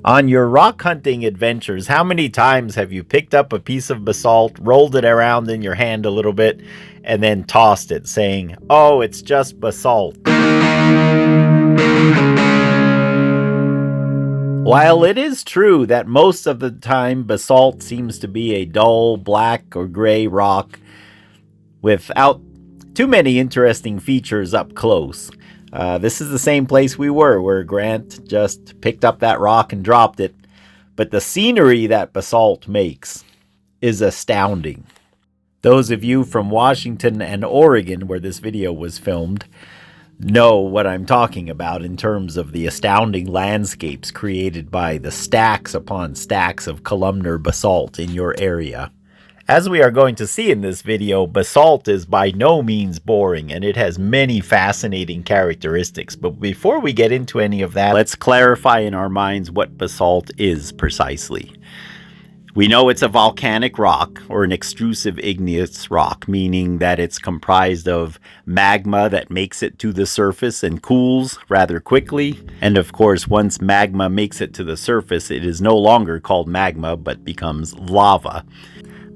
On your rock hunting adventures, how many times have you picked up a piece of basalt, rolled it around in your hand a little bit, and then tossed it, saying, "Oh, it's just basalt"? While it is true that most of the time basalt seems to be a dull black or gray rock without too many interesting features up close, this is the same place we were, where Grant just picked up that rock and dropped it. But the scenery that basalt makes is astounding. Those of you from Washington and Oregon, where this video was filmed, know what I'm talking about in terms of the astounding landscapes created by the stacks upon stacks of columnar basalt in your area. As we are going to see in this video, basalt is by no means boring, and it has many fascinating characteristics. But before we get into any of that, let's clarify in our minds what basalt is precisely. We know it's a volcanic rock, or an extrusive igneous rock, meaning that it's comprised of magma that makes it to the surface and cools rather quickly. And of course, once magma makes it to the surface, it is no longer called magma, but becomes lava.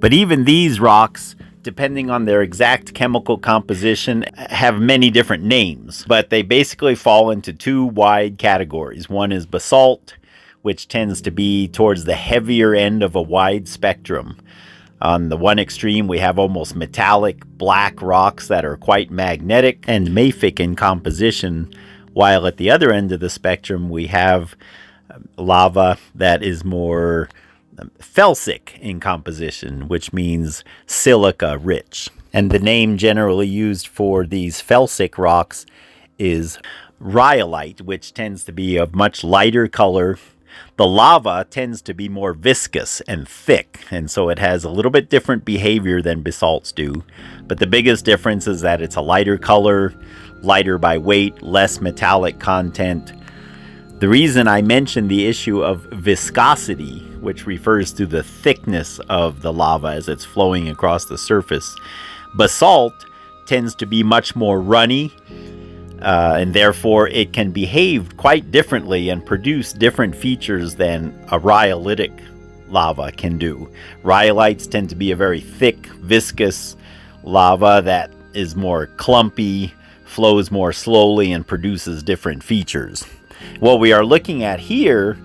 But even these rocks, depending on their exact chemical composition, have many different names. But they basically fall into two wide categories. One is basalt, which tends to be towards the heavier end of a wide spectrum. On the one extreme, we have almost metallic black rocks that are quite magnetic and mafic in composition, while at the other end of the spectrum, we have lava that is more felsic in composition, which means silica rich. And the name generally used for these felsic rocks is rhyolite, which tends to be of much lighter color. The lava tends to be more viscous and thick, and so it has a little bit different behavior than basalts do. But the biggest difference is that it's a lighter color, lighter by weight, less metallic content. The reason I mentioned the issue of viscosity, which refers to the thickness of the lava as it's flowing across the surface, basalt tends to be much more runny, and therefore it can behave quite differently and produce different features than a rhyolitic lava can do. Rhyolites tend to be a very thick, viscous lava that is more clumpy, flows more slowly, and produces different features. What we are looking at here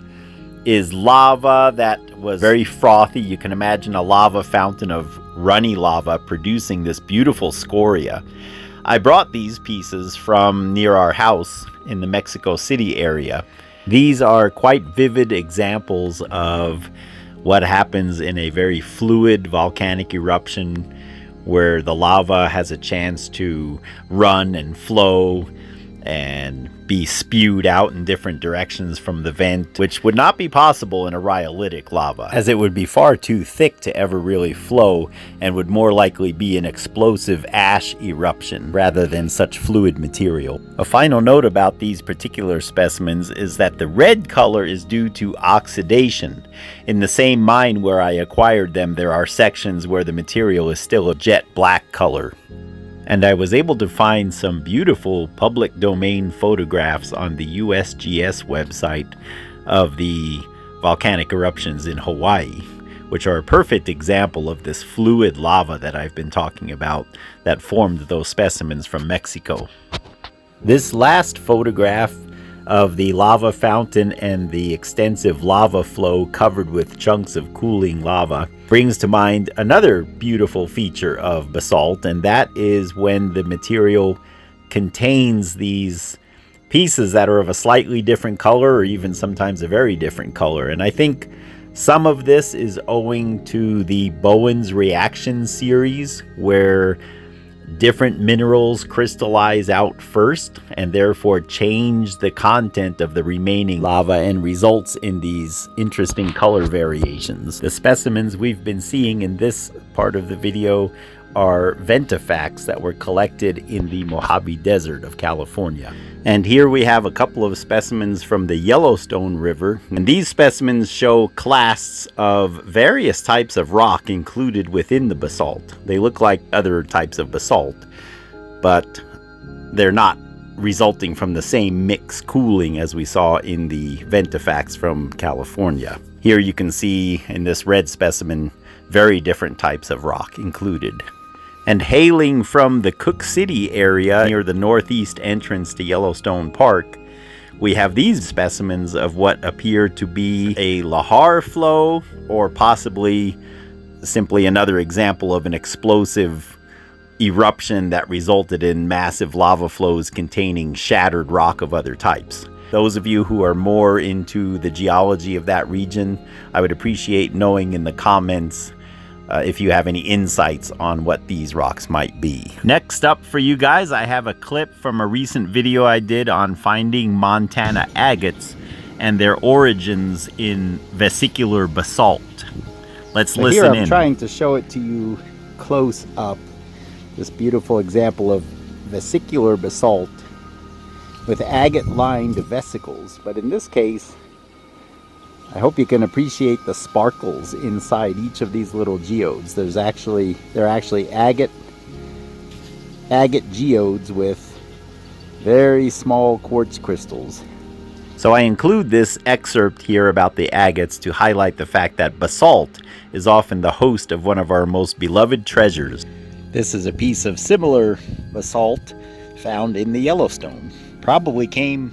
is lava that was very frothy. You can imagine a lava fountain of runny lava producing this beautiful scoria. I brought these pieces from near our house in the Mexico City area. These are quite vivid examples of what happens in a very fluid volcanic eruption, where the lava has a chance to run and flow and be spewed out in different directions from the vent, which would not be possible in a rhyolitic lava, as it would be far too thick to ever really flow and would more likely be an explosive ash eruption rather than such fluid material. A final note about these particular specimens is that the red color is due to oxidation. In the same mine where I acquired them, there are sections where the material is still a jet black color. And I was able to find some beautiful public domain photographs on the USGS website of the volcanic eruptions in Hawaii, which are a perfect example of this fluid lava that I've been talking about that formed those specimens from Mexico. This last photograph of the lava fountain and the extensive lava flow covered with chunks of cooling lava brings to mind another beautiful feature of basalt, and that is when the material contains these pieces that are of a slightly different color, or even sometimes a very different color. And I think some of this is owing to the Bowen's reaction series, where different minerals crystallize out first and therefore change the content of the remaining lava and results in these interesting color variations. The specimens we've been seeing in this part of the video are ventifacts that were collected in the Mojave Desert of California. And here we have a couple of specimens from the Yellowstone River, and these specimens show clasts of various types of rock included within the basalt. They look like other types of basalt, but they're not resulting from the same mix cooling as we saw in the ventifacts from California. Here you can see in this red specimen very different types of rock included. And hailing from the Cook City area near the northeast entrance to Yellowstone Park, we have these specimens of what appear to be a lahar flow, or possibly simply another example of an explosive eruption that resulted in massive lava flows containing shattered rock of other types. Those of you who are more into the geology of that region, I would appreciate knowing in the comments if you have any insights on what these rocks might be. Next up for you guys, I have a clip from a recent video I did on finding Montana agates and their origins in vesicular basalt. Let's listen in. Here I'm trying to show it to you close up. This beautiful example of vesicular basalt with agate-lined vesicles. But in this case, I hope you can appreciate the sparkles inside each of these little geodes. They're actually agate geodes with very small quartz crystals. So I include this excerpt here about the agates to highlight the fact that basalt is often the host of one of our most beloved treasures. This is a piece of similar basalt found in the Yellowstone. Probably came,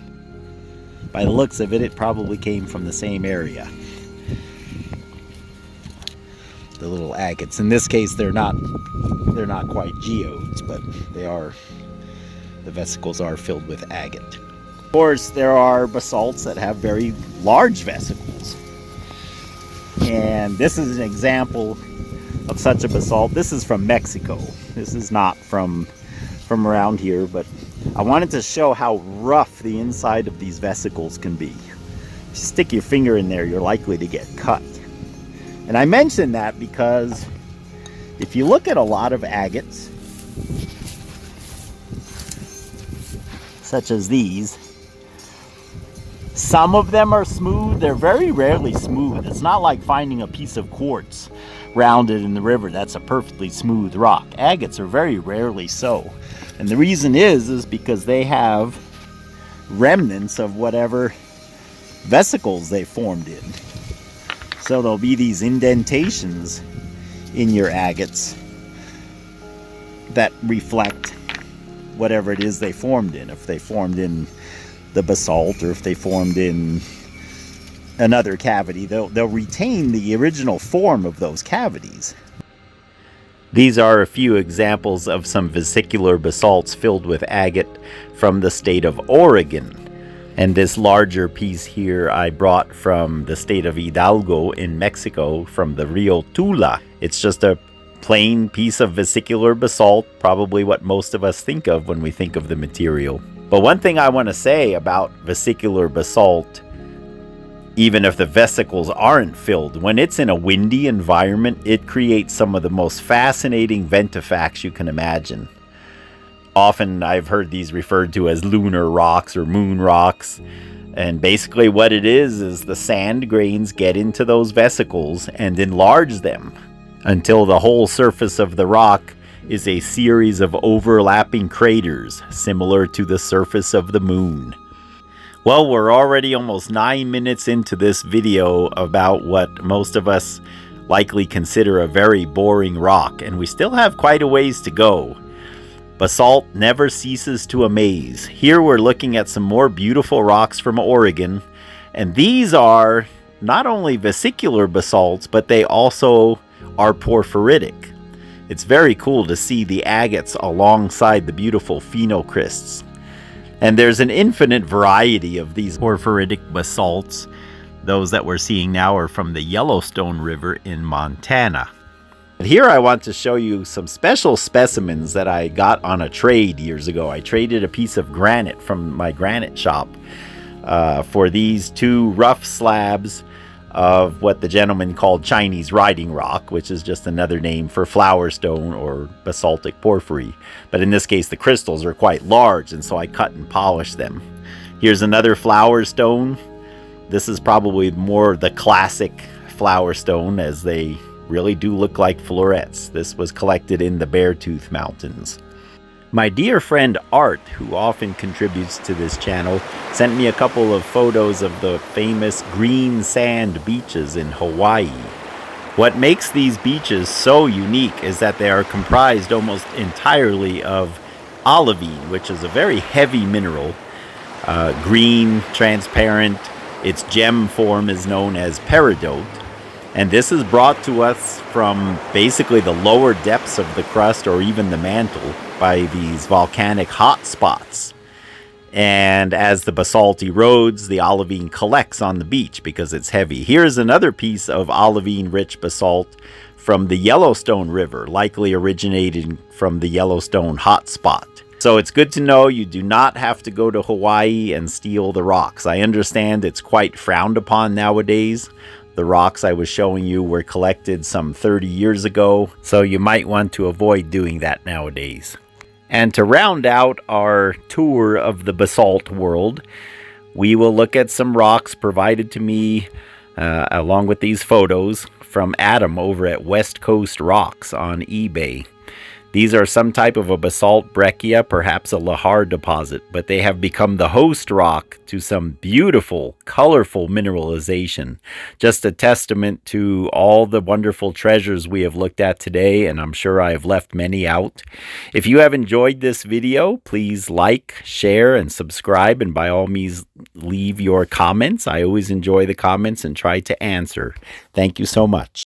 by the looks of it, it probably came from the same area. The little agates. In this case, they're not quite geodes, but the vesicles are filled with agate. Of course, there are basalts that have very large vesicles. And this is an example of such a basalt. This is from Mexico. This is not from around here, but I wanted to show how rough the inside of these vesicles can be. If you stick your finger in there, you're likely to get cut. And I mention that because if you look at a lot of agates, such as these, some of them are smooth. They're very rarely smooth. It's not like finding a piece of quartz rounded in the river. That's a perfectly smooth rock. Agates are very rarely so. And the reason is because they have remnants of whatever vesicles they formed in. So there'll be these indentations in your agates that reflect whatever it is they formed in. If they formed in the basalt, or if they formed in another cavity, they'll retain the original form of those cavities. These are a few examples of some vesicular basalts filled with agate from the state of Oregon. And this larger piece here I brought from the state of Hidalgo in Mexico, from the Rio Tula. It's just a plain piece of vesicular basalt, probably what most of us think of when we think of the material. But one thing I want to say about vesicular basalt, even if the vesicles aren't filled, when it's in a windy environment, it creates some of the most fascinating ventifacts you can imagine. Often I've heard these referred to as lunar rocks or moon rocks. And basically what it is the sand grains get into those vesicles and enlarge them until the whole surface of the rock is a series of overlapping craters, similar to the surface of the moon. Well, we're already almost 9 minutes into this video about what most of us likely consider a very boring rock, and we still have quite a ways to go. Basalt never ceases to amaze. Here we're looking at some more beautiful rocks from Oregon, and these are not only vesicular basalts, but they also are porphyritic. It's very cool to see the agates alongside the beautiful phenocrysts. And there's an infinite variety of these porphyritic basalts. Those that we're seeing now are from the Yellowstone River in Montana. But here I want to show you some special specimens that I got on a trade years ago. I traded a piece of granite from my granite shop for these two rough slabs of what the gentleman called Chinese riding rock, which is just another name for flower stone or basaltic porphyry. But in this case, the crystals are quite large, and so I cut and polished them. Here's another flower stone. This is probably more the classic flower stone, as they really do look like florets. This was collected in the Beartooth Mountains. My dear friend Art, who often contributes to this channel, sent me a couple of photos of the famous green sand beaches in Hawaii. What makes these beaches so unique is that they are comprised almost entirely of olivine, which is a very heavy mineral, green, transparent. Its gem form is known as peridot. And this is brought to us from basically the lower depths of the crust or even the mantle by these volcanic hot spots. And as the basalt erodes, the olivine collects on the beach because it's heavy. Here's another piece of olivine-rich basalt from the Yellowstone River, likely originating from the Yellowstone hot spot. So it's good to know you do not have to go to Hawaii and steal the rocks. I understand it's quite frowned upon nowadays. The rocks I was showing you were collected some 30 years ago, so you might want to avoid doing that nowadays. And to round out our tour of the basalt world, we will look at some rocks provided to me along with these photos from Adam over at West Coast Rocks on eBay. These are some type of a basalt breccia, perhaps a lahar deposit, but they have become the host rock to some beautiful, colorful mineralization. Just a testament to all the wonderful treasures we have looked at today, and I'm sure I have left many out. If you have enjoyed this video, please like, share, and subscribe, and by all means, leave your comments. I always enjoy the comments and try to answer. Thank you so much.